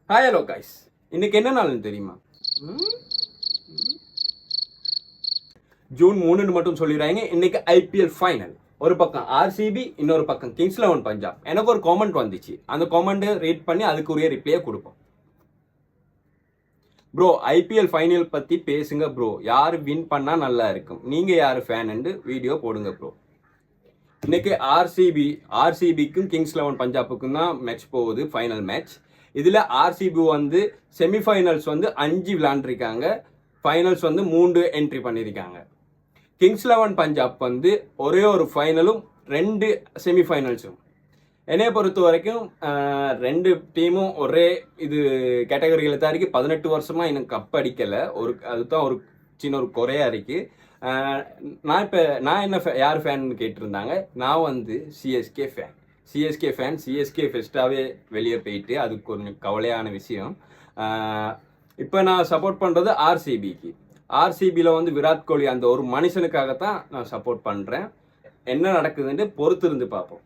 Hi hello guys, இன்னைக்கு என்ன நாள்னு தெரியுமா? ஜூன் 3 மட்டும் சொல்லிடுறாங்க. இன்னைக்கு ஐபிஎல் ஃபைனல். ஒரு பக்கம் ஆர்சிபி, இன்னொரு பக்கம் கிங்ஸ் 11 பஞ்சாப். எனக்கு ஒரு காமெண்ட் வந்துச்சு, அந்த காமெண்ட் ரீட் பண்ணி அதுக்குரிய ரிப்ளையை கொடுப்போம். ப்ரோ, ஐபிஎல் ஃபைனல் பத்தி பேசுங்க ப்ரோ. யார் வின் பண்ணா நல்லா இருக்கும், நீங்க யாரு ஃபேன் வீடியோ போடுங்க ப்ரோ. இன்னைக்கு ஆர்சிபிக்கும் கிங்ஸ் 11 பஞ்சாப்புக்கும் தான் மேட்ச் போகுது, ஃபைனல் மேட்ச். இதில் ஆர்சிபி வந்து செமிஃபைனல்ஸ் வந்து 5 விளாண்டுருக்காங்க, ஃபைனல்ஸ் வந்து 3 என்ட்ரி பண்ணியிருக்காங்க. கிங்ஸ் 11 பஞ்சாப் வந்து ஒரே ஒரு ஃபைனலும் 2 செமிஃபைனல்ஸும். என்னைய பொறுத்த வரைக்கும் 2 டீமும் ஒரே இது கேட்டகரியில் தான் இருக்குது. 18 வருஷமாக இன்னும் கப் அடிக்கலை. அதுதான் ஒரு சின்ன ஒரு குறையா இருக்குது. நான் என்ன யார் ஃபேன் கேட்டிருந்தாங்க. நான் வந்து சிஎஸ்கே ஃபேன். சிஎஸ்கே ஃபெஸ்ட்டாகவே வெளியே போயிட்டு அது கொஞ்சம் கவலையான விஷயம். இப்போ நான் சப்போர்ட் பண்ணுறது ஆர்சிபிக்கு. ஆர்சிபியில் வந்து விராட் கோலி அந்த ஒரு மனுஷனுக்காகத்தான் நான் சப்போர்ட் பண்ணுறேன். என்ன நடக்குதுன்னு பொறுத்து இருந்து பார்ப்போம்.